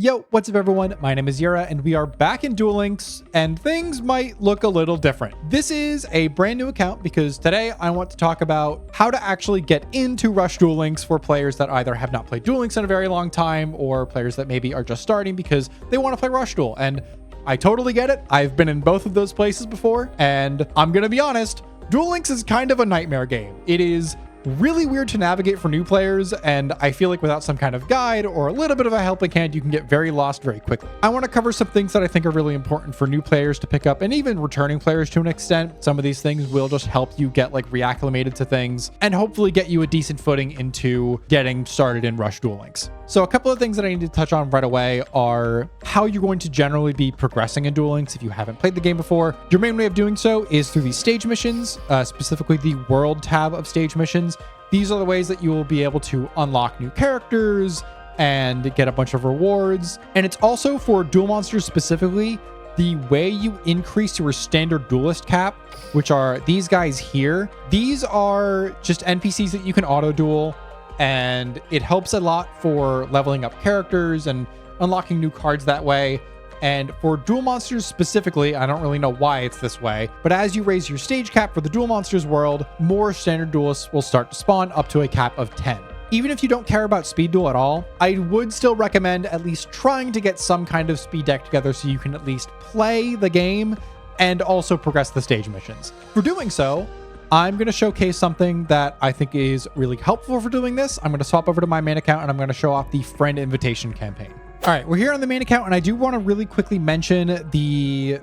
Yo, what's up everyone? My name is Yura and we are back in Duel Links and things might look a little different. This is a brand new account because today I want to talk about how to actually get into Rush Duel Links for players that either have not played Duel Links in a very long time or players that maybe are just starting because they want to play Rush Duel. And I totally get it. I've been in both of those places before and I'm going to be honest, Duel Links is kind of a nightmare game. It is really weird to navigate for new players, and I feel like without some kind of guide or a little bit of a helping hand, you can get very lost very quickly. I want to cover some things that I think are really important for new players to pick up, and even returning players to an extent. Some of these things will just help you get like reacclimated to things and hopefully get you a decent footing into getting started in Rush Duel Links. So a couple of things that I need to touch on right away are how you're going to generally be progressing in Duel Links if you haven't played the game before. Your main way of doing so is through these stage missions, specifically the world tab of stage missions. These are the ways that you will be able to unlock new characters and get a bunch of rewards. And it's also for duel monsters specifically, the way you increase your standard duelist cap, which are these guys here. These are just NPCs that you can auto duel, and it helps a lot for leveling up characters and unlocking new cards that way. And for duel monsters specifically, I don't really know why it's this way, but as you raise your stage cap for the duel monsters world, more standard duelists will start to spawn up to a cap of 10. Even if you don't care about speed duel at all, I would still recommend at least trying to get some kind of speed deck together so you can at least play the game and also progress the stage missions. For doing so, I'm going to showcase something that I think is really helpful for doing this. I'm going to swap over to my main account and I'm going to show off the friend invitation campaign. All right, we're here on the main account and I do want to really quickly mention the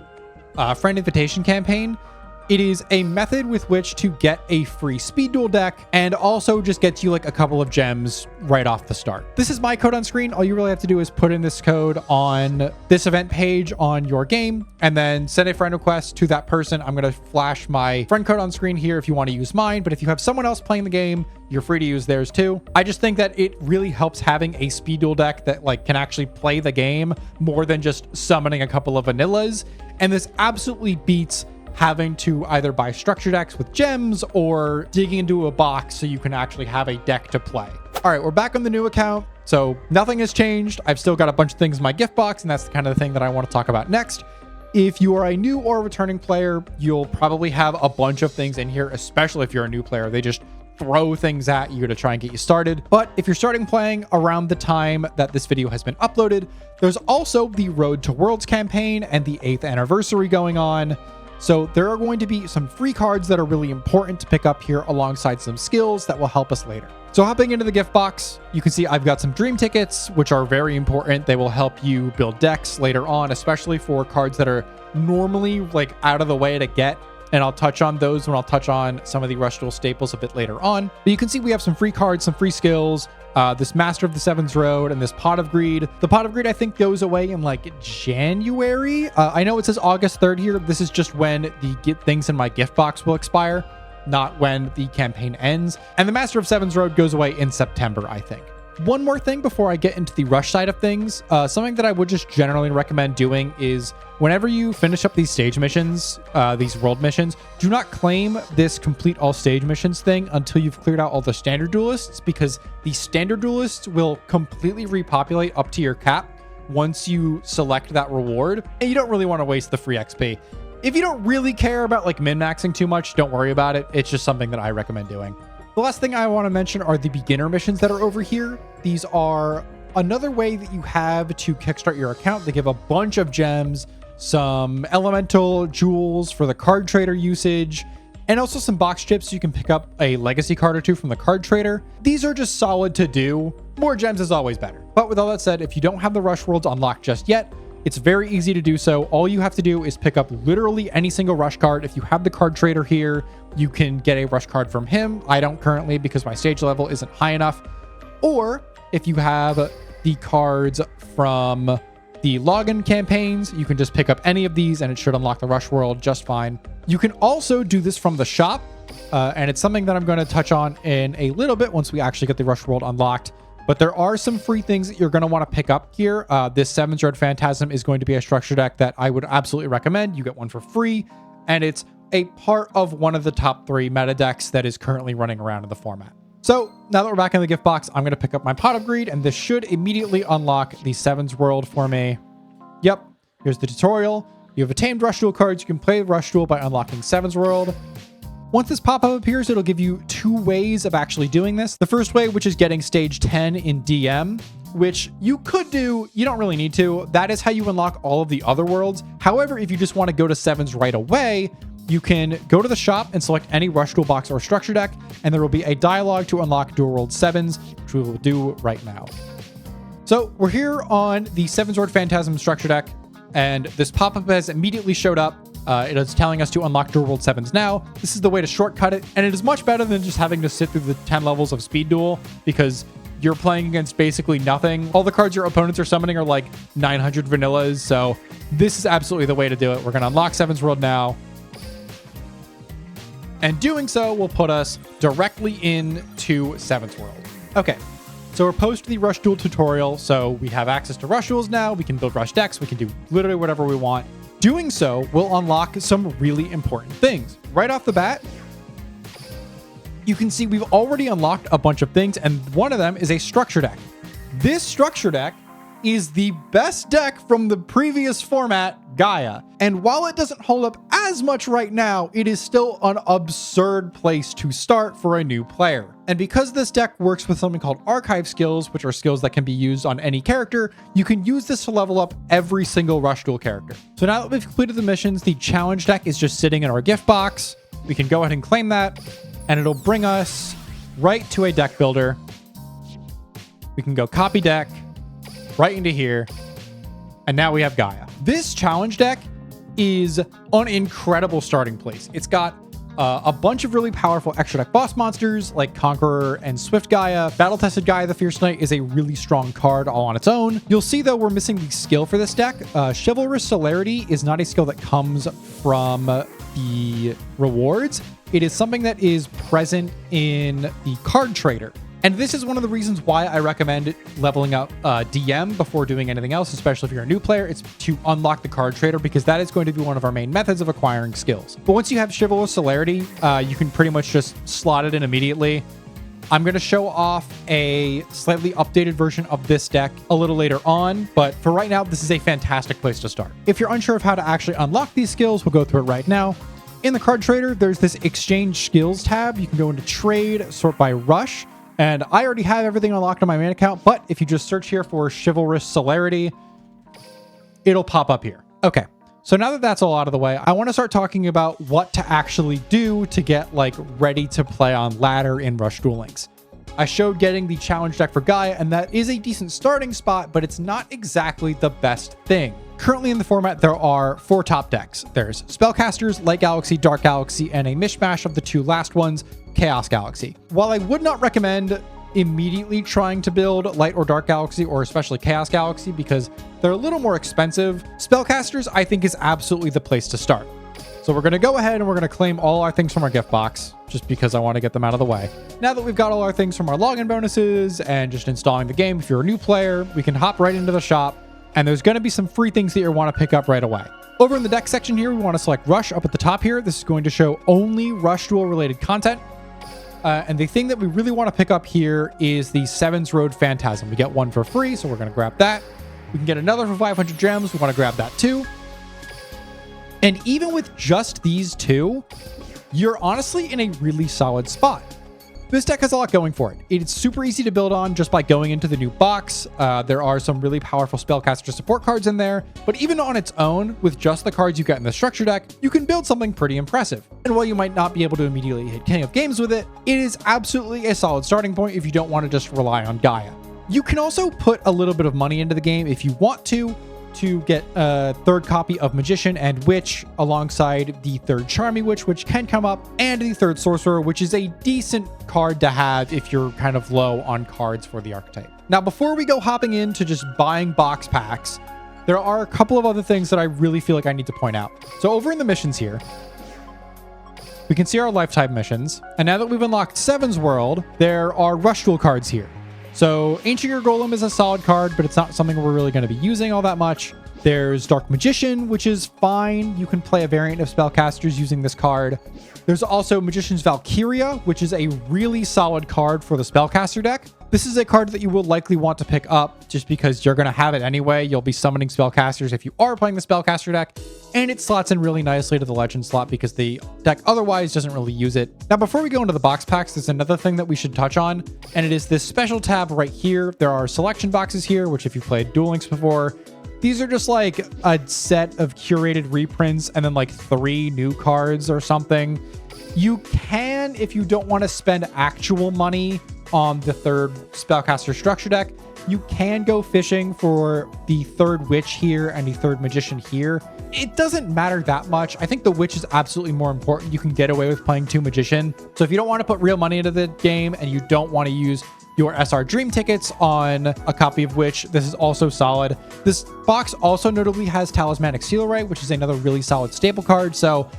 friend invitation campaign. It is a method with which to get a free speed duel deck and also just gets you like a couple of gems right off the start. This is my code on screen. All you really have to do is put in this code on this event page on your game and then send a friend request to that person. I'm going to flash my friend code on screen here if you want to use mine, but if you have someone else playing the game, you're free to use theirs too. I just think that it really helps having a speed duel deck that like can actually play the game more than just summoning a couple of vanillas. And this absolutely beats having to either buy structure decks with gems or digging into a box so you can actually have a deck to play. All right, we're back on the new account. So nothing has changed. I've still got a bunch of things in my gift box, and that's the kind of thing that I want to talk about next. If you are a new or returning player, you'll probably have a bunch of things in here, especially if you're a new player. They just throw things at you to try and get you started. But if you're starting playing around the time that this video has been uploaded, there's also the Road to Worlds campaign and the 8th anniversary going on. So there are going to be some free cards that are really important to pick up here alongside some skills that will help us later. So hopping into the gift box, you can see I've got some dream tickets, which are very important. They will help you build decks later on, especially for cards that are normally like out of the way to get. And I'll touch on those when I'll touch on some of the Rush Duel staples a bit later on. But you can see we have some free cards, some free skills, this Master of the Sevens Road, and this Pot of Greed. The Pot of Greed, I think, goes away in like January. I know it says August 3rd here. This is just when the things in my gift box will expire, not when the campaign ends. And the Master of Sevens Road goes away in September, I think. One more thing before I get into the rush side of things, something that I would just generally recommend doing is whenever you finish up these stage missions, these world missions, do not claim this complete all stage missions thing until you've cleared out all the standard duelists, because the standard duelists will completely repopulate up to your cap once you select that reward, and you don't really want to waste the free XP. If you don't really care about like min-maxing too much, don't worry about it. It's just something that I recommend doing. The last thing I want to mention are the beginner missions that are over here. These are another way that you have to kickstart your account. They give a bunch of gems, some elemental jewels for the card trader usage, and also some box chips so you can pick up a legacy card or two from the card trader. These are just solid to do. More gems is always better. But with all that said, if you don't have the Rush Worlds unlocked just yet, it's very easy to do so. All you have to do is pick up literally any single Rush card. If you have the card trader here, you can get a Rush card from him. I don't currently because my stage level isn't high enough. Or if you have the cards from the login campaigns, you can just pick up any of these and it should unlock the Rush World just fine. You can also do this from the shop, and it's something that I'm going to touch on in a little bit once we actually get the Rush World unlocked. But there are some free things that you're going to want to pick up here. This Sevens Road Phantasm is going to be a structure deck that I would absolutely recommend. You get one for free, and it's a part of one of the top 3 meta decks that is currently running around in the format. So now that we're back in the gift box, I'm going to pick up my Pot of Greed, and this should immediately unlock the Sevens World for me. Yep, here's the tutorial. You have attained Rush Duel cards. You can play Rush Duel by unlocking Sevens World. Once this pop-up appears, it'll give you 2 ways of actually doing this. The first way, which is getting stage 10 in DM, which you could do, you don't really need to. That is how you unlock all of the other worlds. However, if you just want to go to Sevens right away, you can go to the shop and select any Rush Duel box or structure deck, and there will be a dialogue to unlock Dual World Sevens, which we will do right now. So we're here on the Sevens World Phantasm structure deck, and this pop-up has immediately showed up. It is telling us to unlock Dual World Sevens now. This is the way to shortcut it, and it is much better than just having to sit through the 10 levels of Speed Duel, because you're playing against basically nothing. All the cards your opponents are summoning are like 900 vanillas, so this is absolutely the way to do it. We're going to unlock Sevens World now, and doing so will put us directly into Sevens World. Okay, so we're post the Rush Duel tutorial, so we have access to Rush Duels now. We can build Rush decks. We can do literally whatever we want. Doing so will unlock some really important things. Right off the bat, you can see we've already unlocked a bunch of things, and one of them is a structure deck. This structure deck is the best deck from the previous format, Gaia. And while it doesn't hold up as much right now, it is still an absurd place to start for a new player. And because this deck works with something called archive skills, which are skills that can be used on any character, you can use this to level up every single Rush Duel character. So now that we've completed the missions, the challenge deck is just sitting in our gift box. We can go ahead and claim that, and it'll bring us right to a deck builder. We can go copy deck right into here, and now we have Gaia. This challenge deck is an incredible starting place. It's got a bunch of really powerful extra deck boss monsters like Conqueror and Swift Gaia. Battle Tested Gaia the Fierce Knight is a really strong card all on its own. You'll see though we're missing the skill for this deck. Chivalrous Celerity is not a skill that comes from the rewards. It is something that is present in the card trader. And this is one of the reasons why I recommend leveling up DM before doing anything else, especially if you're a new player. It's to unlock the card trader, because that is going to be one of our main methods of acquiring skills. But once you have Chivalrous Celerity, you can pretty much just slot it in immediately. I'm going to show off a slightly updated version of this deck a little later on, but for right now, this is a fantastic place to start. If you're unsure of how to actually unlock these skills, we'll go through it right now. In the card trader, there's this exchange skills tab. You can go into trade, sort by rush. And I already have everything unlocked on my main account, but if you just search here for Chivalrous Celerity, it'll pop up here. Okay, so now that that's all out of the way, I want to start talking about what to actually do to get like ready to play on ladder in Rush Duel Links. I showed getting the challenge deck for Gaia, and that is a decent starting spot, but it's not exactly the best thing. Currently in the format, there are 4 top decks. There's Spellcasters, Light Galaxy, Dark Galaxy, and a mishmash of the 2 last ones, Chaos Galaxy. While I would not recommend immediately trying to build Light or Dark Galaxy, or especially Chaos Galaxy, because they're a little more expensive, Spellcasters I think is absolutely the place to start. So we're going to go ahead and we're going to claim all our things from our gift box, just because I want to get them out of the way. Now that we've got all our things from our login bonuses and just installing the game, if you're a new player, we can hop right into the shop, and there's going to be some free things that you want to pick up right away. Over in the deck section here, we want to select Rush up at the top here. This is going to show only Rush Duel related content. And the thing that we really want to pick up here is the Sevens Road Phantasm. We get 1 for free, so we're going to grab that. We can get another for 500 gems. We want to grab that too. And even with just these 2, you're honestly in a really solid spot. This deck has a lot going for it. It's super easy to build on just by going into the new box. There are some really powerful Spellcaster support cards in there, but even on its own, with just the cards you get in the structure deck, you can build something pretty impressive. And while you might not be able to immediately hit King of Games with it, it is absolutely a solid starting point if you don't want to just rely on Gaia. You can also put a little bit of money into the game if you want to get a 3rd copy of Magician and Witch alongside the 3rd Charming Witch, which can come up, and the 3rd Sorcerer, which is a decent card to have if you're kind of low on cards for the archetype. Now, before we go hopping into just buying box packs, there are a couple of other things that I really feel like I need to point out. So over in the missions here, we can see our lifetime missions. And now that we've unlocked Sevens World, there are Rush Duel cards here. So Ancient Gear Golem is a solid card, but it's not something we're really going to be using all that much. There's Dark Magician, which is fine. You can play a variant of spellcasters using this card. There's also Magician's Valkyria, which is a really solid card for the spellcaster deck. This is a card that you will likely want to pick up just because you're going to have it anyway. You'll be summoning spellcasters if you are playing the spellcaster deck, and it slots in really nicely to the legend slot because the deck otherwise doesn't really use it. Now, before we go into the box packs, there's another thing that we should touch on, and it is this special tab right here. There are selection boxes here, which if you've played Duel Links before, these are just like a set of curated reprints and then like 3 new cards or something. You can, if you don't want to spend actual money on the 3rd spellcaster structure deck, you can go fishing for the 3rd witch here and the 3rd magician here. It doesn't matter that much. I think the witch is absolutely more important. You can get away with playing 2 magician. So if you don't want to put real money into the game and you don't want to use your SR Dream tickets on a copy of Witch, this is also solid. This box also notably has Talismanic Seal Ray, which is another really solid staple card. So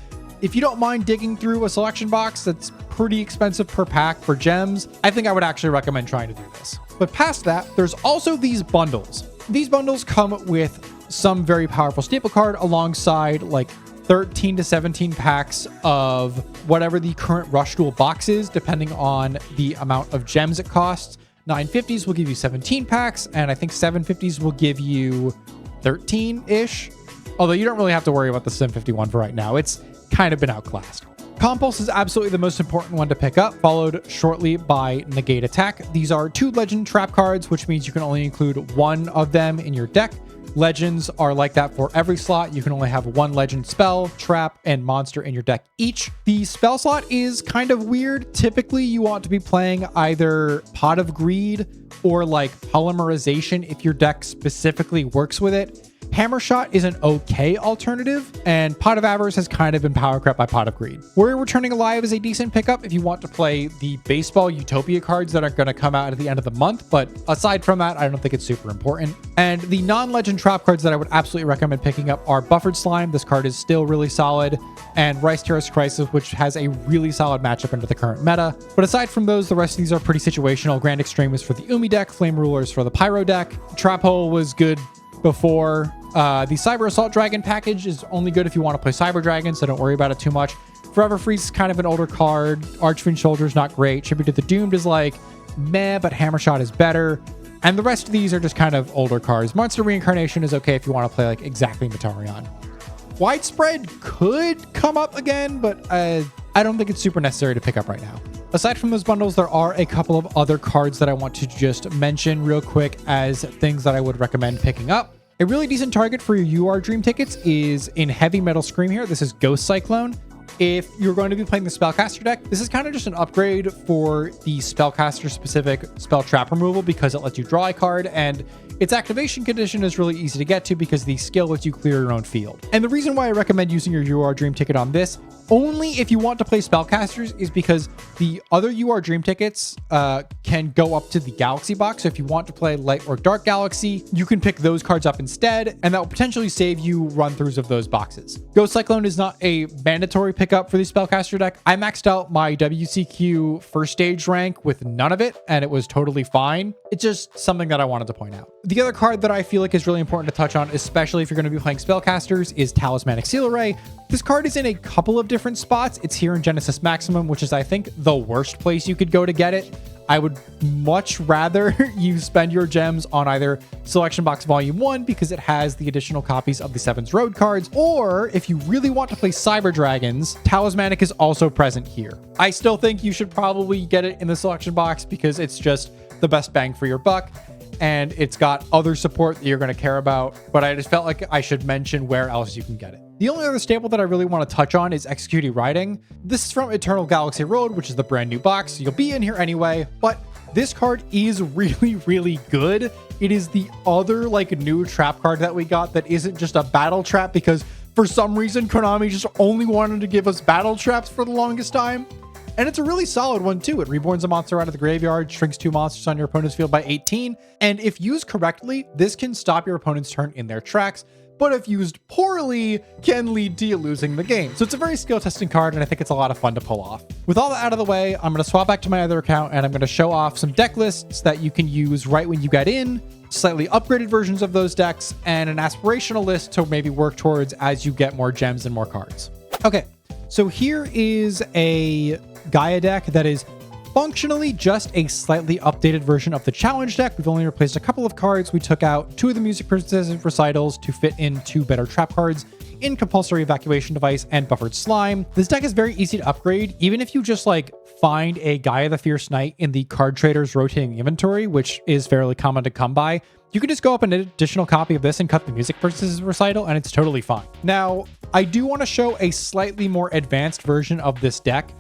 if you don't mind digging through a selection box that's pretty expensive per pack for gems, I think I would actually recommend trying to do this. But past that, there's also these bundles. These bundles come with some very powerful staple card alongside like 13 to 17 packs of whatever the current Rush Duel box is, depending on the amount of gems it costs. 950s will give you 17 packs, and I think 750s will give you 13-ish. Although you don't really have to worry about the 751 for right now. It's kind of been outclassed. Compulse is absolutely the most important one to pick up, followed shortly by Negate Attack. These are 2 legend trap cards, which means you can only include 1 of them in your deck. Legends are like that for every slot. You can only have 1 legend spell, trap, and monster in your deck each. The spell slot is kind of weird. Typically, you want to be playing either Pot of Greed or like Polymerization if your deck specifically works with it. Hammer Shot is an okay alternative, and Pot of Avarice has kind of been power crept by Pot of Greed. Warrior Returning Alive is a decent pickup if you want to play the Baseball Utopia cards that are going to come out at the end of the month, but aside from that, I don't think it's super important. And the non-legend trap cards that I would absolutely recommend picking up are Buffered Slime. This card is still really solid, and Rice Terrace Crisis, which has a really solid matchup into the current meta. But aside from those, the rest of these are pretty situational. Grand Extremis for the Umi deck, Flame Rulers for the Pyro deck. Trap Hole was good before. The Cyber Assault Dragon package is only good if you want to play Cyber Dragon, so don't worry about it too much. Forever Freeze is kind of an older card. Archfiend Soldier is not great. Tribute to the Doomed is like meh, but Hammer Shot is better. And the rest of these are just kind of older cards. Monster Reincarnation is okay if you want to play like exactly Matarion. Widespread could come up again, but I don't think it's super necessary to pick up right now. Aside from those bundles, there are a couple of other cards that I want to just mention real quick as things that I would recommend picking up. A really decent target for your UR Dream tickets is in Heavy Metal Scream here. This is Ghost Cyclone. If you're going to be playing the Spellcaster deck, this is kind of just an upgrade for the Spellcaster specific spell trap removal because it lets you draw a card, and its activation condition is really easy to get to because the skill lets you clear your own field. And the reason why I recommend using your UR Dream ticket on this, only if you want to play Spellcasters, is because the other UR Dream tickets can go up to the Galaxy box. So if you want to play Light or Dark Galaxy, you can pick those cards up instead, and that will potentially save you run-throughs of those boxes. Ghost Cyclone is not a mandatory pickup for the Spellcaster deck. I maxed out my WCQ first stage rank with none of it, and it was totally fine. It's just something that I wanted to point out. The other card that I feel like is really important to touch on, especially if you're going to be playing Spellcasters, is Talismanic Seal Array. This card is in a couple of different spots. It's here in Genesis Maximum, which is, I think, the worst place you could go to get it. I would much rather you spend your gems on either Selection Box Volume 1 because it has the additional copies of the Seven's Road cards, or if you really want to play Cyber Dragons, Talismanic is also present here. I still think you should probably get it in the Selection Box because it's just the best bang for your buck, and it's got other support that you're going to care about, but I just felt like I should mention where else you can get it. The only other staple that I really want to touch on is Executing Riding. This is from Eternal Galaxy Road, which is the brand new box. So you'll be in here anyway, but this card is really, really good. It is the other like new trap card that we got that isn't just a battle trap because for some reason Konami just only wanted to give us battle traps for the longest time. And it's a really solid one too. It reborns a monster out of the graveyard, shrinks 2 monsters on your opponent's field by 18. And if used correctly, this can stop your opponent's turn in their tracks, but if used poorly, can lead to you losing the game. So it's a very skill testing card, and I think it's a lot of fun to pull off. With all that out of the way, I'm going to swap back to my other account, and I'm going to show off some deck lists that you can use right when you get in slightly upgraded versions of those decks, and an aspirational list to maybe work towards as you get more gems and more cards. Okay, so here is a Gaia deck that is functionally just a slightly updated version of the challenge deck. We've only replaced a couple of cards. We took out 2 of the Music Princess recitals to fit in 2 better trap cards in Compulsory Evacuation Device and Buffered Slime. This deck is very easy to upgrade, even if you just like find a Gaia the Fierce Knight in the card trader's rotating inventory, which is fairly common to come by. You can just go up an additional copy of this and cut the Music Princess recital, and it's totally fine. Now, I do want to show a slightly more advanced version of this deck,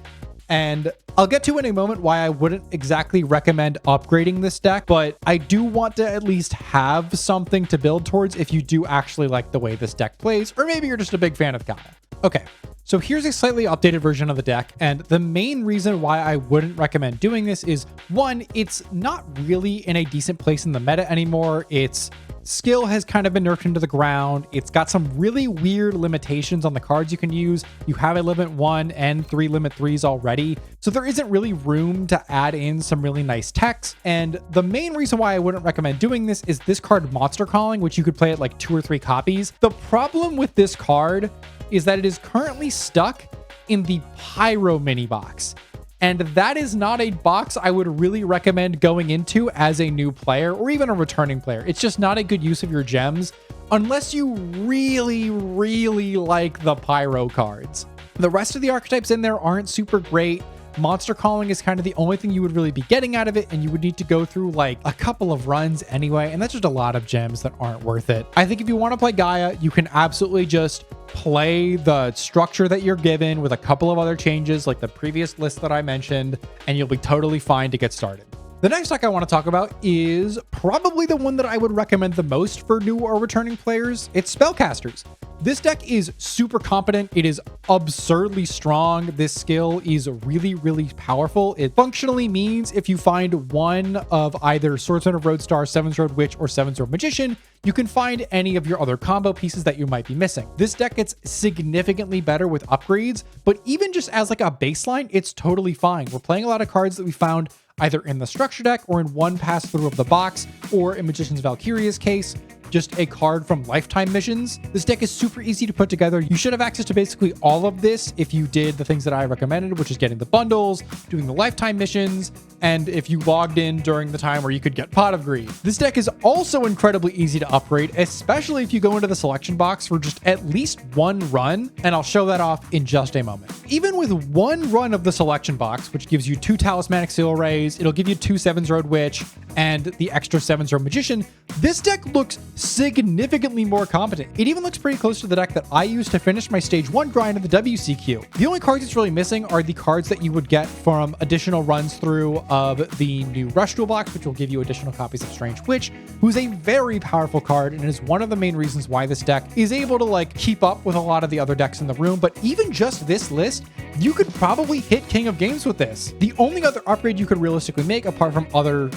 and I'll get to in a moment why I wouldn't exactly recommend upgrading this deck, but I do want to at least have something to build towards if you do actually like the way this deck plays, or maybe you're just a big fan of Gaia. Okay, so here's a slightly updated version of the deck, and the main reason why I wouldn't recommend doing this is, one, it's not really in a decent place in the meta anymore. Its skill has kind of been nerfed into the ground. It's got some really weird limitations on the cards you can use. You have a limit 1 and 3 limit 3s already, so there isn't really room to add in some really nice text. And the main reason why I wouldn't recommend doing this is this card Monster Calling, which you could play at like 2 or 3 copies. The problem with this card is that it is currently stuck in the Pyro mini box. And that is not a box I would really recommend going into as a new player or even a returning player. It's just not a good use of your gems unless you really, really like the Pyro cards. The rest of the archetypes in there aren't super great. Monster Calling is kind of the only thing you would really be getting out of it, and you would need to go through like a couple of runs anyway, and that's just a lot of gems that aren't worth it. I think if you want to play Gaia, you can absolutely just play the structure that you're given with a couple of other changes like the previous list that I mentioned, and you'll be totally fine to get started. The next deck I want to talk about is probably the one that I would recommend the most for new or returning players. It's Spellcasters. This deck is super competent. It is absurdly strong. This skill is really, really powerful. It functionally means if you find one of either Swordsman of Roadstar, Seven's Road Witch, or Seven's Road Magician, you can find any of your other combo pieces that you might be missing. This deck gets significantly better with upgrades, but even just as like a baseline, it's totally fine. We're playing a lot of cards that we found either in the structure deck or in one pass through of the box, or in Magician's Valkyria's case, just a card from Lifetime Missions. This deck is super easy to put together. You should have access to basically all of this if you did the things that I recommended, which is getting the bundles, doing the Lifetime Missions, and if you logged in during the time where you could get Pot of Greed. This deck is also incredibly easy to upgrade, especially if you go into the selection box for just at least one run, and I'll show that off in just a moment. Even with one run of the selection box, which gives you 2 Talismanic Seal Rays, it'll give you 2 Seven's Road Witch, and the extra Seven's Road Magician, this deck looks significantly more competent. It even looks pretty close to the deck that I used to finish my stage 1 grind in the WCQ. The only cards it's really missing are the cards that you would get from additional runs through of the new Rush Duel box, which will give you additional copies of Strange Witch, who's a very powerful card and is one of the main reasons why this deck is able to like keep up with a lot of the other decks in the room. But even just this list, you could probably hit King of Games with this. The only other upgrade you could realistically make, apart from other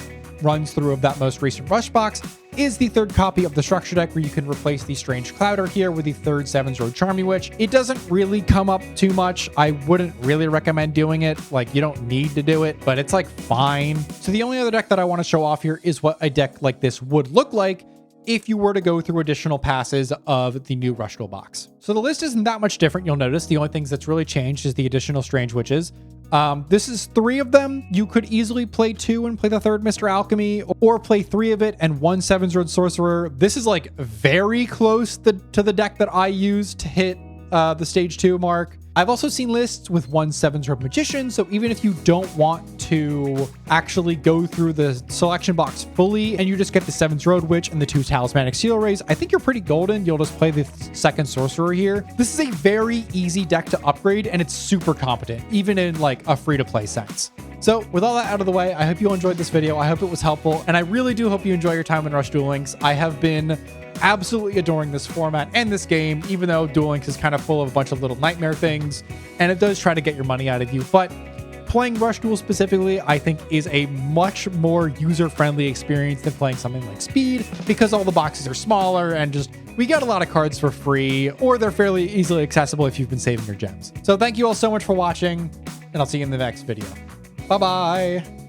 runs through of that most recent Rush box, is the 3rd copy of the structure deck, where you can replace the Strange Clouder here with the 3rd Seven's Road Charmy Witch. It doesn't really come up too much. I wouldn't really recommend doing it. Like, you don't need to do it, but it's like fine. So the only other deck that I want to show off here is what a deck like this would look like if you were to go through additional passes of the new Rush Duel box. So the list isn't that much different, you'll notice. The only things that's really changed is the additional Strange Witches. This is 3 of them. You could easily play 2 and play the 3rd Mr. Alchemy, or play 3 of it and 1 Seven's Road Sorcerer. This is like very close to the deck that I used to hit the stage 2 mark. I've also seen lists with 1 Seven's Road Magician, so even if you don't want to actually go through the selection box fully and you just get the Seven's Road Witch and the 2 Talismanic Seal Rays, I think you're pretty golden. You'll just play the 2nd Sorcerer here. This is a very easy deck to upgrade, and it's super competent, even in like a free-to-play sense. So with all that out of the way, I hope you enjoyed this video. I hope it was helpful, and I really do hope you enjoy your time in Rush Duel Links. I have been absolutely adoring this format and this game, even though Duel Links is kind of full of a bunch of little nightmare things, and it does try to get your money out of you. But playing Rush Duel specifically, I think, is a much more user-friendly experience than playing something like Speed, because all the boxes are smaller and just we get a lot of cards for free, or they're fairly easily accessible if you've been saving your gems. So thank you all so much for watching, and I'll see you in the next video. Bye-bye.